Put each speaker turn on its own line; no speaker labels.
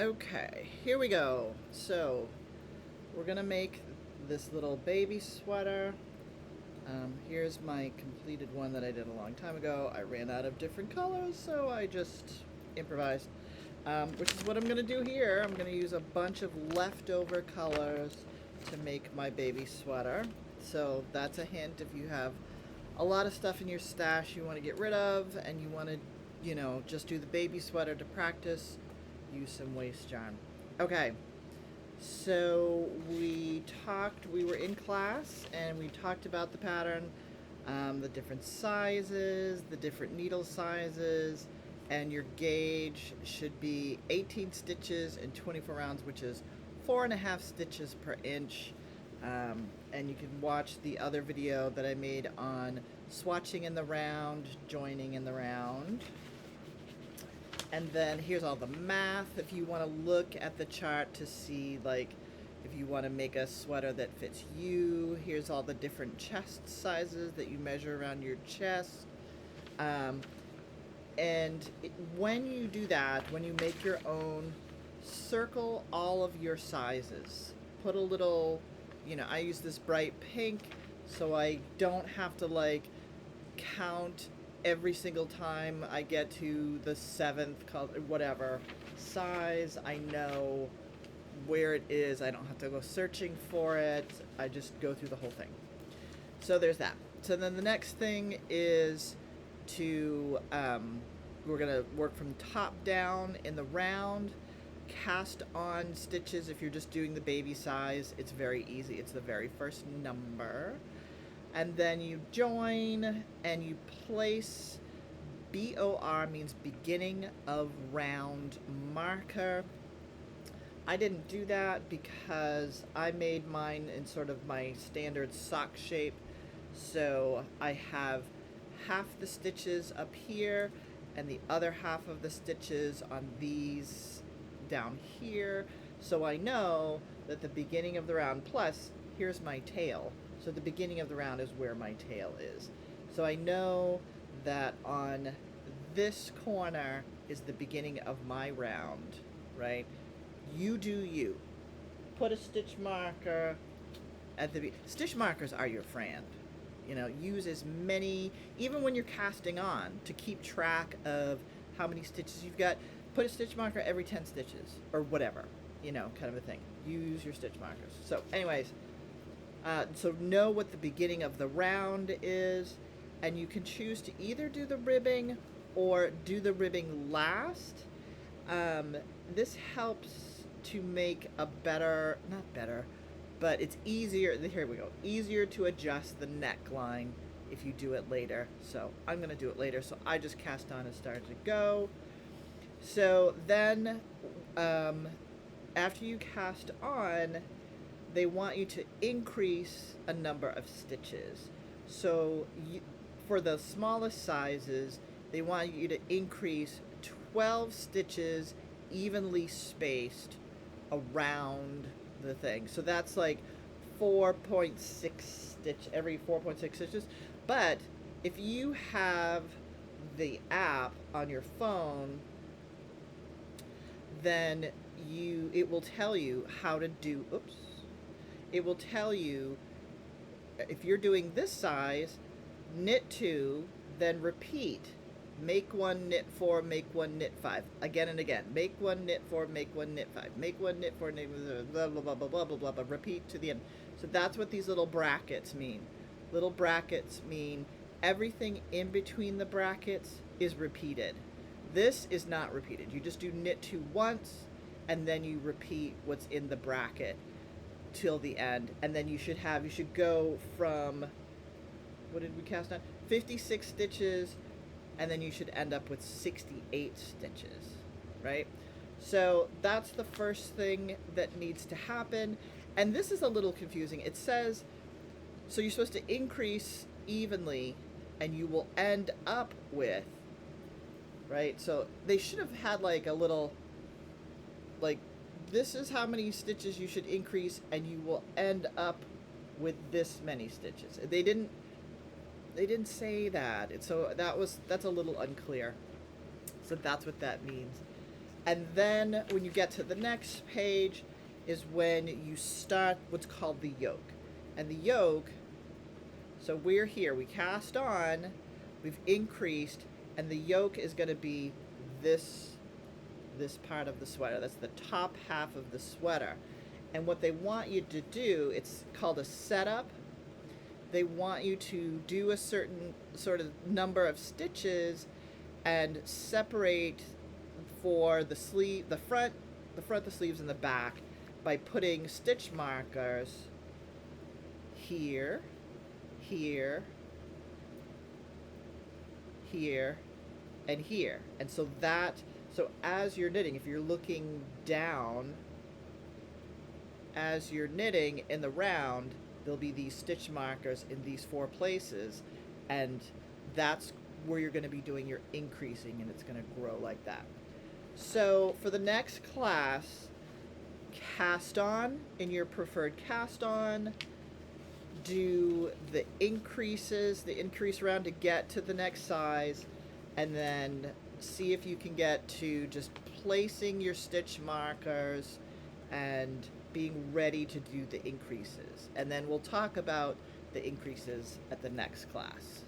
Okay, here we go. So, we're gonna make this little baby sweater. Here's my completed one that I did a long time ago. I ran out of different colors, so I just improvised. Which is what I'm gonna do here. I'm gonna use a bunch of leftover colors to make my baby sweater. So that's a hint if you have a lot of stuff in your stash you want to get rid of and you want to, just do the baby sweater to practice, use some waste yarn. Okay, so we were in class and we talked about the pattern, the different sizes, the different needle sizes, and your gauge should be 18 stitches and 24 rounds, which is 4.5 stitches per inch. And you can watch the other video that I made on swatching in the round, joining in the round. And then here's all the math if you want to look at the chart to see, like, if you want to make a sweater that fits you. Here's all the different chest sizes that you measure around your chest. When you do that, when you make your own, circle all of your sizes. Put a little, I use this bright pink so I don't have to like count every single time I get to the 7th color, whatever size. I know where it is. I don't have to go searching for it. I just go through the whole thing. So there's that. So then the next thing is to, we're going to work from top down in the round. Cast on stitches. If you're just doing the baby size, it's very easy. It's the very first number. And then you join and you place. BOR means beginning of round marker. I didn't do that because I made mine in sort of my standard sock shape. So I have half the stitches up here and the other half of the stitches on these down here. So I know that the beginning of the round, plus here's my tail. So the beginning of the round is where my tail is. So I know that on this corner is the beginning of my round, right? You do you. Put a stitch marker at the stitch markers are your friend. Use as many, even when you're casting on, to keep track of how many stitches you've got. Put a stitch marker every 10 stitches or whatever, kind of a thing. Use your stitch markers. So anyways, so know what the beginning of the round is, and you can choose to either do the ribbing or do the ribbing last. This helps to make a better, not better, but it's easier, here we go, easier to adjust the neckline if you do it later. So I'm going to do it later, so I just cast on and started to go. So then, after you cast on, they want you to increase a number of stitches. So for the smallest sizes, they want you to increase 12 stitches evenly spaced around the thing. So that's like 4.6 stitch every 4.6 stitches. But if you have the app on your phone, then it will tell you how to do, it will tell you if you're doing this size, knit 2, then repeat. Make 1, knit 4, make 1, knit 5. Again and again. Make 1, knit 4, make 1, knit 5. Make 1, knit 4, knit blah, blah, blah, blah, blah, blah, blah, blah. Repeat to the end. So that's what these little brackets mean. Little brackets mean everything in between the brackets is repeated. This is not repeated. You just do knit 2 once, and then you repeat what's in the bracket till the end. And then you should go from, what did we cast on? 56 stitches, and then you should end up with 68 stitches, right? So that's the first thing that needs to happen. And this is a little confusing. It says, so you're supposed to increase evenly, and you will end up with, right? So they should have had like a little, like, this is how many stitches you should increase, and you will end up with this many stitches. They didn't say that. So that's a little unclear. So that's what that means. And then when you get to the next page is when you start what's called the yoke. And the yoke, so we're here, we cast on, we've increased, and the yoke is going to be this part of the sweater. That's the top half of the sweater. And what they want you to do, it's called a setup. They want you to do a certain sort of number of stitches and separate for the sleeve, the front, the sleeves, and the back by putting stitch markers here, here, here, and here. And so as you're knitting, if you're looking down, as you're knitting in the round, there'll be these stitch markers in these 4 places, and that's where you're going to be doing your increasing, and it's going to grow like that. So for the next class, cast on in your preferred cast on, do the increases, the increase round to get to the next size, and then see if you can get to just placing your stitch markers and being ready to do the increases. And then we'll talk about the increases at the next class.